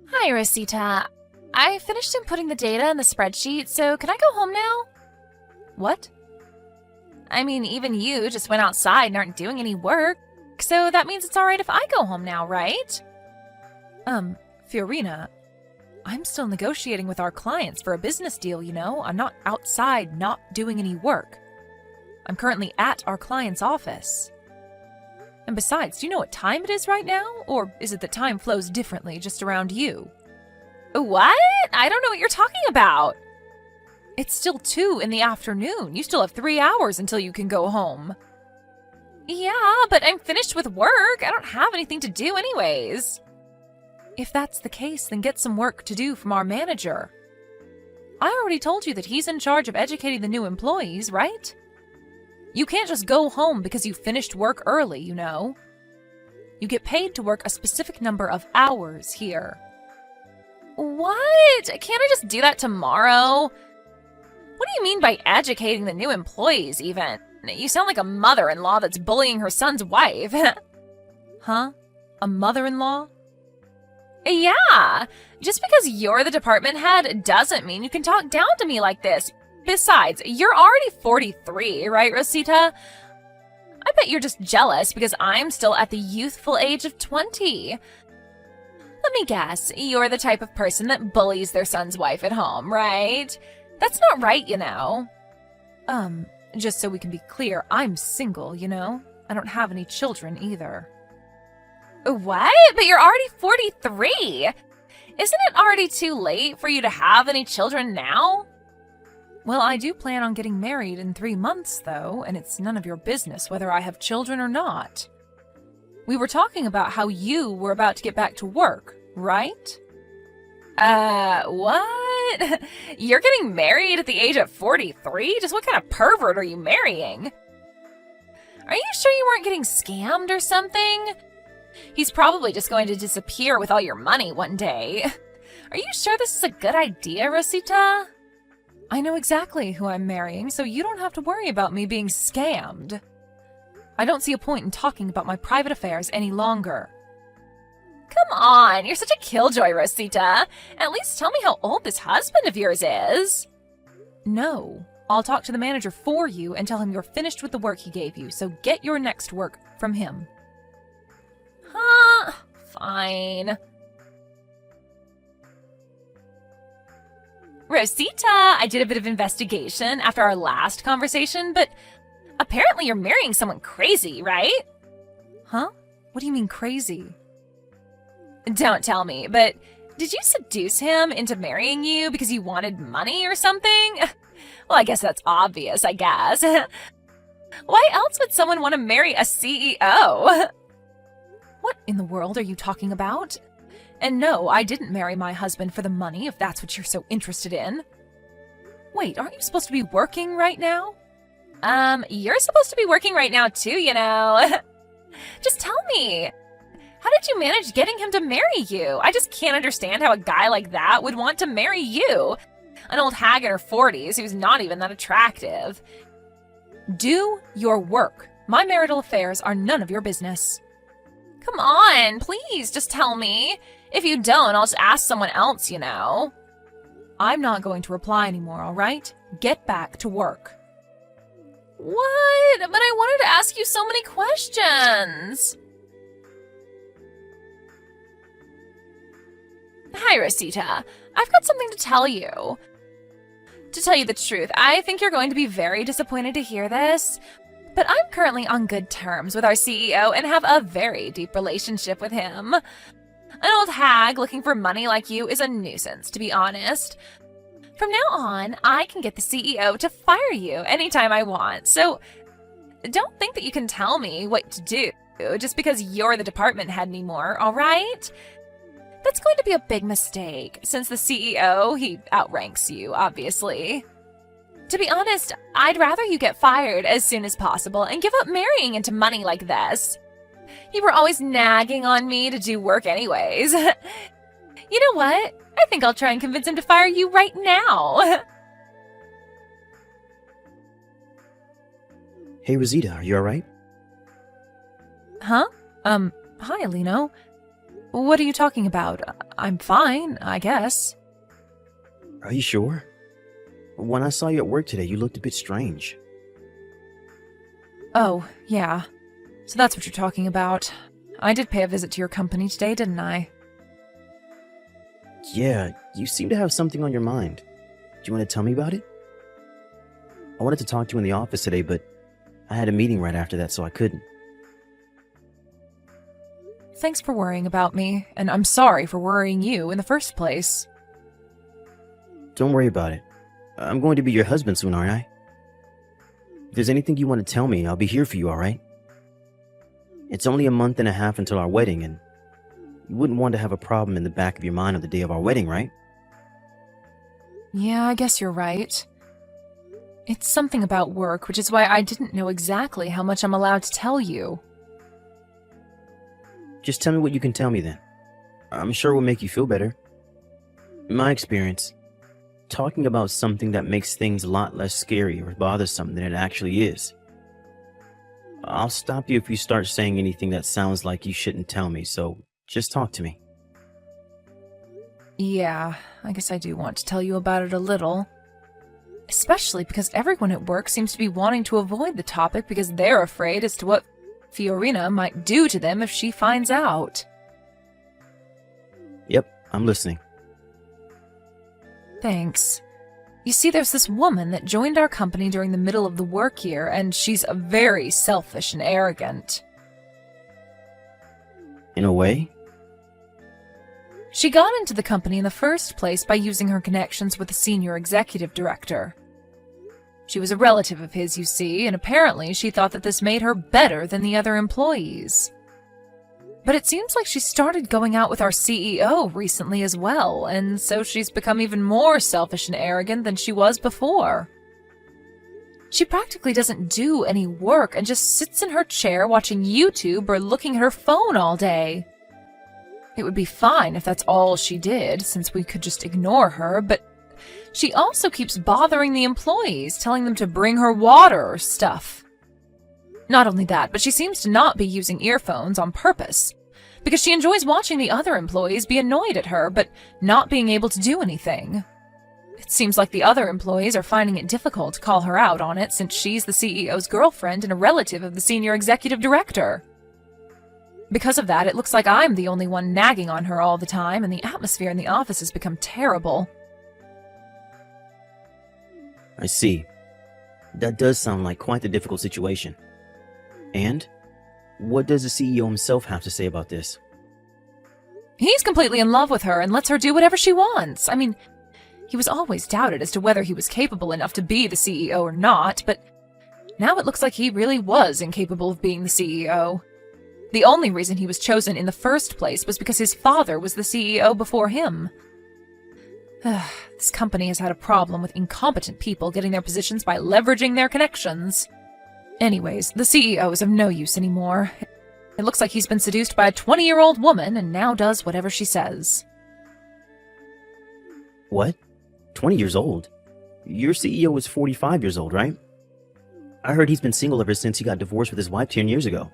Hi, Rosita. I finished inputting the data in the spreadsheet, so can I go home now? What? I mean, even you just went outside and aren't doing any work, so that means it's alright if I go home now, right? Fiorina, I'm still negotiating with our clients for a business deal, you know? I'm not outside not doing any work. I'm currently at our client's office. And besides, do you know what time it is right now? Or is it that time flows differently just around you? What? I don't know what you're talking about. It's still 2 in the afternoon. You still have 3 hours until you can go home. Yeah, but I'm finished with work. I don't have anything to do anyways. If that's the case, then get some work to do from our manager. I already told you that he's in charge of educating the new employees, right? You can't just go home because you finished work early, you know. You get paid to work a specific number of hours here. What? Can't I just do that tomorrow? What do you mean by educating the new employees, even? You sound like a mother-in-law that's bullying her son's wife. Huh? A mother-in-law? Yeah. Just because you're the department head doesn't mean you can talk down to me like this. Besides, you're already 43, right, Rosita? I bet you're just jealous because I'm still at the youthful age of 20. Let me guess, you're the type of person that bullies their son's wife at home, right? That's not right, you know. Just so we can be clear, I'm single, you know? I don't have any children either. What? But you're already 43! Isn't it already too late for you to have any children now? Well, I do plan on getting married in 3 months, though, and it's none of your business whether I have children or not. We were talking about how you were about to get back to work, right? What? You're getting married at the age of 43? Just what kind of pervert are you marrying? Are you sure you weren't getting scammed or something? He's probably just going to disappear with all your money one day. Are you sure this is a good idea, Rosita? I know exactly who I'm marrying, so you don't have to worry about me being scammed. I don't see a point in talking about my private affairs any longer. Come on, you're such a killjoy, Rosita. At least tell me how old this husband of yours is. No, I'll talk to the manager for you and tell him you're finished with the work he gave you, so get your next work from him. Huh? Fine. Rosita, I did a bit of investigation after our last conversation, but apparently you're marrying someone crazy, right? Huh? What do you mean crazy? Don't tell me, but did you seduce him into marrying you because you wanted money or something? Well, I guess that's obvious, I guess. Why else would someone want to marry a CEO? What in the world are you talking about? And no, I didn't marry my husband for the money, if that's what you're so interested in. Wait, aren't you supposed to be working right now? You're supposed to be working right now too, you know. Just tell me. How did you manage getting him to marry you? I just can't understand how a guy like that would want to marry you. An old hag in her 40s who's not even that attractive. Do your work. My marital affairs are none of your business. Come on, please, just tell me. If you don't, I'll just ask someone else, you know. I'm not going to reply anymore, all right? Get back to work. What? But I wanted to ask you so many questions. Hi, Rosita. I've got something to tell you. To tell you the truth, I think you're going to be very disappointed to hear this, but I'm currently on good terms with our CEO and have a very deep relationship with him. An old hag looking for money like you is a nuisance, to be honest. From now on, I can get the CEO to fire you anytime I want, so don't think that you can tell me what to do just because you're the department head anymore, all right? That's going to be a big mistake, since the CEO, he outranks you, obviously. To be honest, I'd rather you get fired as soon as possible and give up marrying into money like this. You were always nagging on me to do work anyways. You know what? I think I'll try and convince him to fire you right now. Hey, Rosita, are you alright? Huh? Hi, Alino. What are you talking about? I'm fine, I guess. Are you sure? When I saw you at work today, you looked a bit strange. Oh, yeah. So that's what you're talking about. I did pay a visit to your company today, didn't I? Yeah, you seem to have something on your mind. Do you want to tell me about it? I wanted to talk to you in the office today, but I had a meeting right after that, so I couldn't. Thanks for worrying about me, and I'm sorry for worrying you in the first place. Don't worry about it. I'm going to be your husband soon, aren't I? If there's anything you want to tell me, I'll be here for you, alright? It's only a month and a half until our wedding, and you wouldn't want to have a problem in the back of your mind on the day of our wedding, right? Yeah, I guess you're right. It's something about work, which is why I didn't know exactly how much I'm allowed to tell you. Just tell me what you can tell me then. I'm sure it will make you feel better. In my experience, talking about something that makes things a lot less scary or bothersome than it actually is. I'll stop you if you start saying anything that sounds like you shouldn't tell me, so just talk to me. Yeah, I guess I do want to tell you about it a little. Especially because everyone at work seems to be wanting to avoid the topic because they're afraid as to what Fiorina might do to them if she finds out. Yep, I'm listening. Thanks. You see, there's this woman that joined our company during the middle of the work year, and she's very selfish and arrogant. In a way? She got into the company in the first place by using her connections with the senior executive director. She was a relative of his, you see, and apparently she thought that this made her better than the other employees. But it seems like she started going out with our CEO recently as well, and so she's become even more selfish and arrogant than she was before. She practically doesn't do any work and just sits in her chair watching YouTube or looking at her phone all day. It would be fine if that's all she did, since we could just ignore her, but she also keeps bothering the employees, telling them to bring her water or stuff. Not only that, but she seems to not be using earphones on purpose, because she enjoys watching the other employees be annoyed at her, but not being able to do anything. It seems like the other employees are finding it difficult to call her out on it, since she's the CEO's girlfriend and a relative of the senior executive director. Because of that, it looks like I'm the only one nagging on her all the time, and the atmosphere in the office has become terrible. I see. That does sound like quite the difficult situation. And? What does the CEO himself have to say about this? He's completely in love with her and lets her do whatever she wants. I mean, he was always doubted as to whether he was capable enough to be the CEO or not, but now it looks like he really was incapable of being the CEO. The only reason he was chosen in the first place was because his father was the CEO before him. This company has had a problem with incompetent people getting their positions by leveraging their connections. Anyways, the CEO is of no use anymore. It looks like he's been seduced by a 20-year-old woman and now does whatever she says. What? 20 years old? Your CEO is 45 years old, right? I heard he's been single ever since he got divorced with his wife 10 years ago.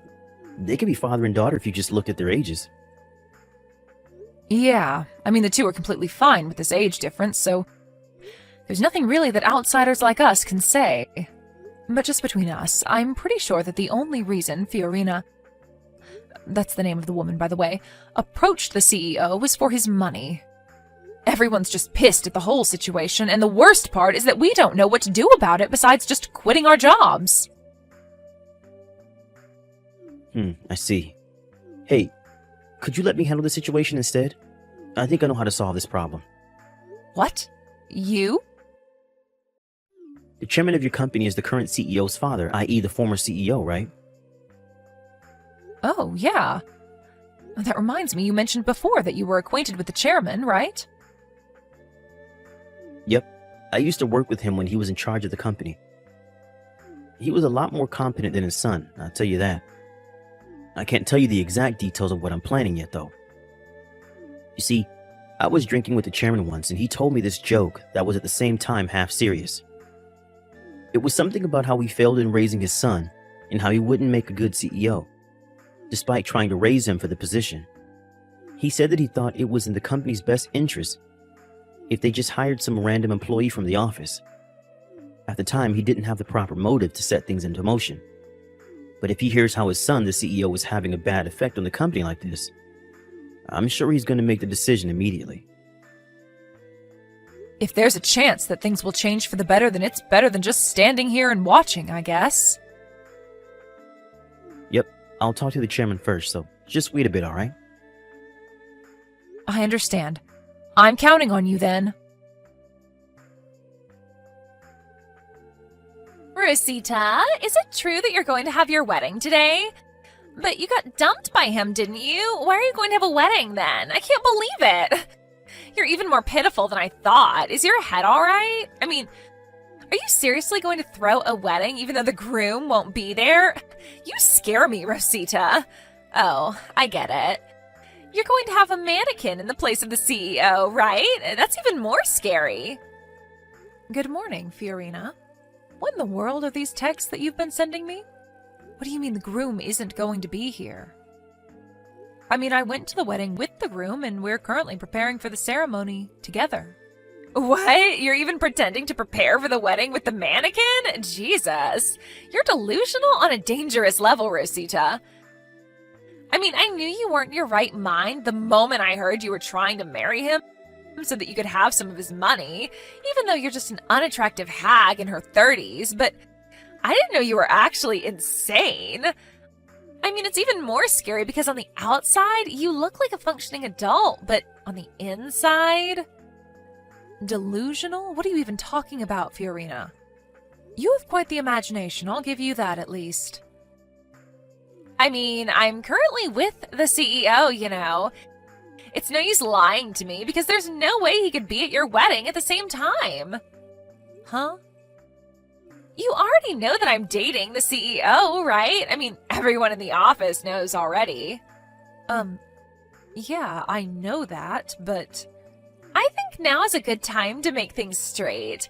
They could be father and daughter if you just looked at their ages. Yeah, I mean the two are completely fine with this age difference, so there's nothing really that outsiders like us can say. But just between us, I'm pretty sure that the only reason Fiorina, that's the name of the woman by the way, approached the CEO was for his money. Everyone's just pissed at the whole situation, and the worst part is that we don't know what to do about it besides just quitting our jobs. I see. Hey, could you let me handle the situation instead? I think I know how to solve this problem. What? You? The chairman of your company is the current CEO's father, i.e. the former CEO, right? Oh, yeah. That reminds me, you mentioned before that you were acquainted with the chairman, right? Yep. I used to work with him when he was in charge of the company. He was a lot more competent than his son, I'll tell you that. I can't tell you the exact details of what I'm planning yet, though. You see, I was drinking with the chairman once, and he told me this joke that was at the same time half serious. It was something about how he failed in raising his son, and how he wouldn't make a good CEO, despite trying to raise him for the position. He said that he thought it was in the company's best interest if they just hired some random employee from the office. At the time, he didn't have the proper motive to set things into motion. But if he hears how his son, the CEO, is having a bad effect on the company like this, I'm sure he's going to make the decision immediately. If there's a chance that things will change for the better, then it's better than just standing here and watching, I guess. Yep, I'll talk to the chairman first, so just wait a bit, alright? I understand. I'm counting on you then. Rosita, is it true that you're going to have your wedding today? But you got dumped by him, didn't you? Why are you going to have a wedding then? I can't believe it. You're even more pitiful than I thought. Is your head all right? I mean, are you seriously going to throw a wedding even though the groom won't be there? You scare me, Rosita. Oh, I get it. You're going to have a mannequin in the place of the CEO, right? That's even more scary. Good morning, Fiorina. What in the world are these texts that you've been sending me? What do you mean the groom isn't going to be here? I mean, I went to the wedding with the groom and we're currently preparing for the ceremony together. What? You're even pretending to prepare for the wedding with the mannequin? Jesus. You're delusional on a dangerous level, Rosita. I mean, I knew you weren't in your right mind the moment I heard you were trying to marry him so that you could have some of his money, even though you're just an unattractive hag in her 30s, but I didn't know you were actually insane. I mean, it's even more scary because on the outside, you look like a functioning adult, but on the inside... Delusional? What are you even talking about, Fiorina? You have quite the imagination, I'll give you that at least. I mean, I'm currently with the CEO, you know. It's no use lying to me because there's no way he could be at your wedding at the same time. Huh? You already know that I'm dating the CEO, right? I mean, everyone in the office knows already. Yeah, I know that, but... I think now is a good time to make things straight.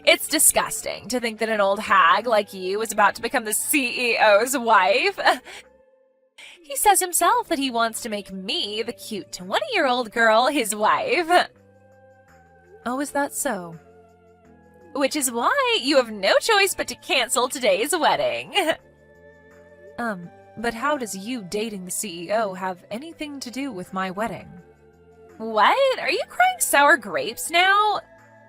It's disgusting to think that an old hag like you is about to become the CEO's wife. He says himself that he wants to make me, the cute 20-year-old girl, his wife. Oh, is that so? Which is why you have no choice but to cancel today's wedding. But how does you dating the CEO have anything to do with my wedding? What? Are you crying sour grapes now?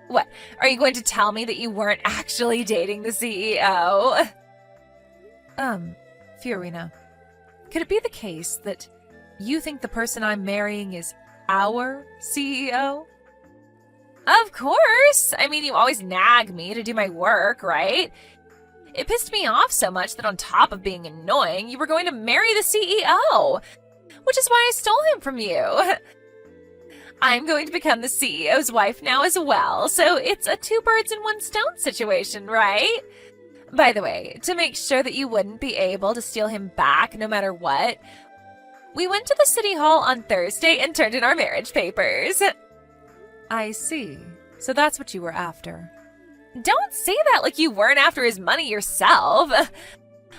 What? Are you going to tell me that you weren't actually dating the CEO? Fiorina, could it be the case that you think the person I'm marrying is our CEO? Of course! I mean, you always nag me to do my work, right? It pissed me off so much that on top of being annoying, you were going to marry the CEO, which is why I stole him from you. I'm going to become the CEO's wife now as well, so it's a two birds in one stone situation, right? By the way, to make sure that you wouldn't be able to steal him back no matter what, we went to the city hall on Thursday and turned in our marriage papers. I see. So that's what you were after. Don't say that like you weren't after his money yourself.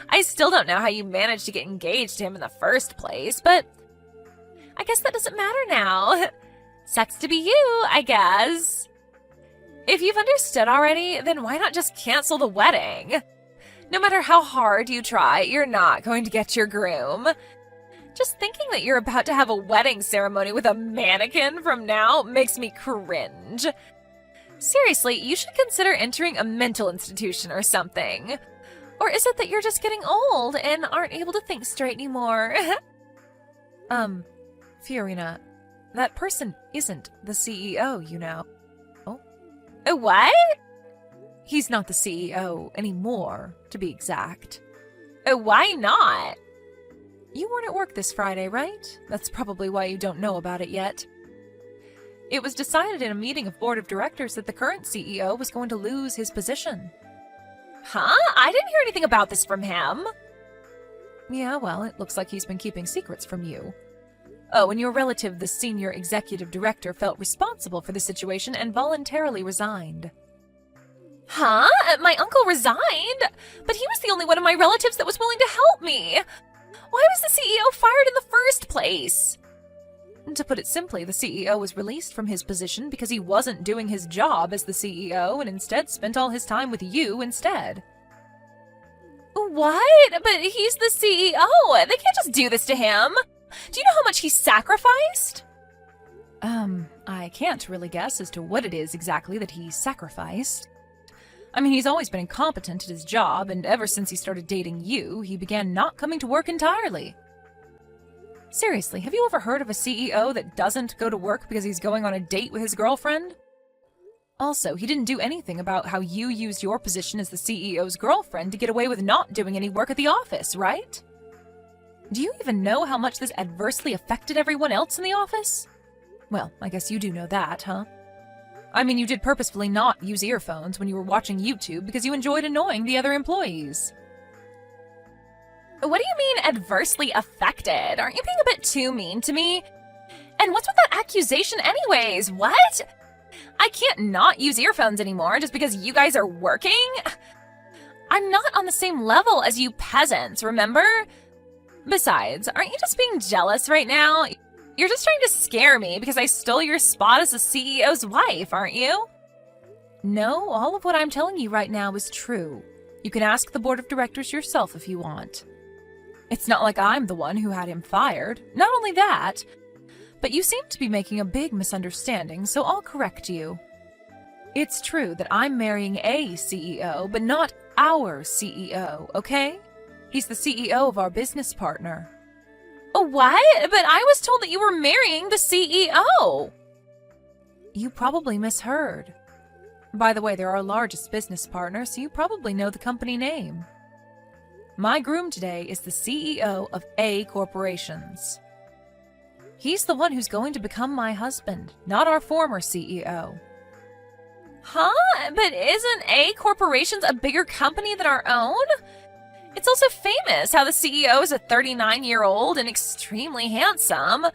I still don't know how you managed to get engaged to him in the first place, but I guess that doesn't matter now. Sucks to be you, I guess. If you've understood already, then why not just cancel the wedding? No matter how hard you try, you're not going to get your groom. Just thinking that you're about to have a wedding ceremony with a mannequin from now makes me cringe. Seriously, you should consider entering a mental institution or something. Or is it that you're just getting old and aren't able to think straight anymore? Fiorina, that person isn't the CEO, you know. What? He's not the CEO anymore, to be exact. Why not? You weren't at work this Friday, right? That's probably why you don't know about it yet. It was decided in a meeting of board of directors that the current CEO was going to lose his position. Huh? I didn't hear anything about this from him. Yeah, well, it looks like he's been keeping secrets from you. Oh, and your relative, the senior executive director, felt responsible for the situation and voluntarily resigned. Huh? My uncle resigned? But he was the only one of my relatives that was willing to help me. Why was the CEO fired in the first place? To put it simply, the CEO was released from his position because he wasn't doing his job as the CEO and instead spent all his time with you instead. What? But he's the CEO. They can't just do this to him. Do you know how much he sacrificed? I can't really guess as to what it is exactly that he sacrificed. I mean, he's always been incompetent at his job, and ever since he started dating you, he began not coming to work entirely. Seriously, have you ever heard of a CEO that doesn't go to work because he's going on a date with his girlfriend? Also, he didn't do anything about how you used your position as the CEO's girlfriend to get away with not doing any work at the office, right? Do you even know how much this adversely affected everyone else in the office? Well, I guess you do know that, huh? I mean, you did purposefully not use earphones when you were watching YouTube because you enjoyed annoying the other employees. What do you mean adversely affected? Aren't you being a bit too mean to me? And what's with that accusation anyways? What? I can't not use earphones anymore just because you guys are working? I'm not on the same level as you peasants, remember? Besides, aren't you just being jealous right now? You're just trying to scare me because I stole your spot as the CEO's wife, aren't you? No, all of what I'm telling you right now is true. You can ask the board of directors yourself if you want. It's not like I'm the one who had him fired. Not only that, but you seem to be making a big misunderstanding, so I'll correct you. It's true that I'm marrying a CEO, but not our CEO, okay? He's the CEO of our business partner. What? But I was told that you were marrying the CEO. You probably misheard. By the way, they're our largest business partner, so you probably know the company name. My groom today is the CEO of A Corporations. He's the one who's going to become my husband, not our former CEO. Huh? But isn't A Corporations a bigger company than our own? It's also famous how the CEO is a 39-year-old and extremely handsome.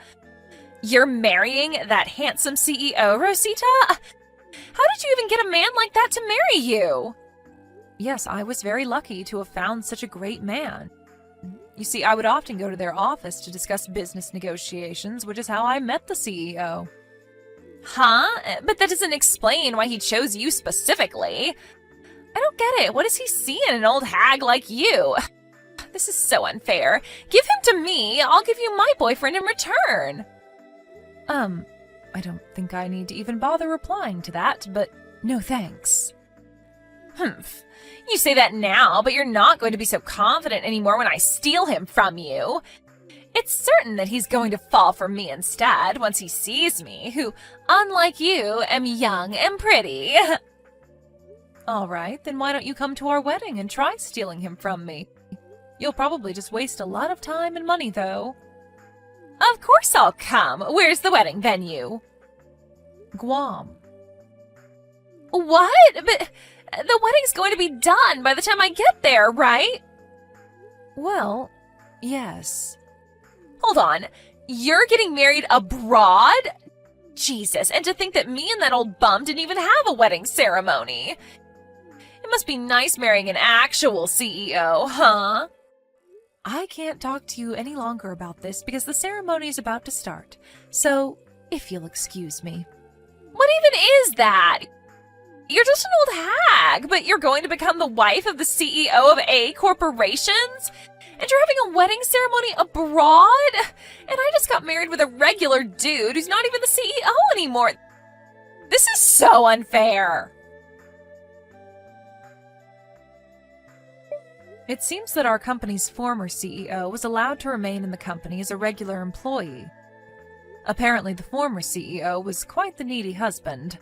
You're marrying that handsome CEO, Rosita? How did you even get a man like that to marry you? Yes, I was very lucky to have found such a great man. You see, I would often go to their office to discuss business negotiations, which is how I met the CEO. Huh? But that doesn't explain why he chose you specifically. I don't get it. What does he see in an old hag like you? This is so unfair. Give him to me. I'll give you my boyfriend in return. I don't think I need to even bother replying to that, but no thanks. Humph. You say that now, but you're not going to be so confident anymore when I steal him from you. It's certain that he's going to fall for me instead once he sees me, who, unlike you, am young and pretty. All right, then why don't you come to our wedding and try stealing him from me? You'll probably just waste a lot of time and money, though. Of course I'll come. Where's the wedding venue? Guam. What? But the wedding's going to be done by the time I get there, right? Well, yes. Hold on. You're getting married abroad? Jesus, and to think that me and that old bum didn't even have a wedding ceremony. It must be nice marrying an actual CEO, huh? I can't talk to you any longer about this because the ceremony is about to start. So, if you'll excuse me. What even is that? You're just an old hag, but you're going to become the wife of the CEO of A Corporations? And you're having a wedding ceremony abroad? And I just got married with a regular dude who's not even the CEO anymore. This is so unfair. It seems that our company's former CEO was allowed to remain in the company as a regular employee. Apparently, the former CEO was quite the needy husband.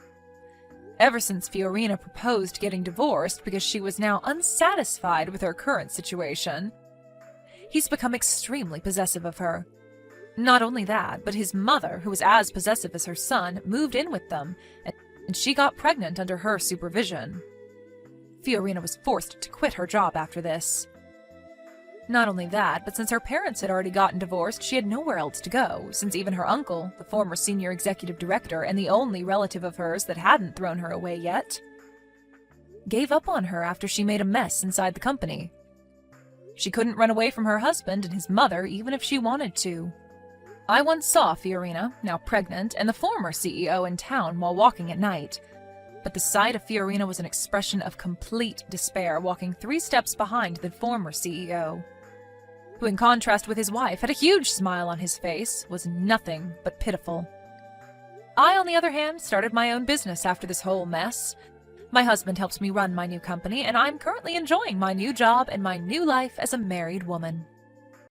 Ever since Fiorina proposed getting divorced because she was now unsatisfied with her current situation, he's become extremely possessive of her. Not only that, but his mother, who was as possessive as her son, moved in with them, and she got pregnant under her supervision. Fiorina was forced to quit her job after this. Not only that, but since her parents had already gotten divorced, she had nowhere else to go, since even her uncle, the former senior executive director and the only relative of hers that hadn't thrown her away yet, gave up on her after she made a mess inside the company. She couldn't run away from her husband and his mother even if she wanted to. I once saw Fiorina, now pregnant, and the former CEO in town while walking at night. But the sight of Fiorina was an expression of complete despair, walking 3 steps behind the former CEO, who, in contrast with his wife, had a huge smile on his face, was nothing but pitiful. I, on the other hand, started my own business after this whole mess. My husband helps me run my new company, and I'm currently enjoying my new job and my new life as a married woman.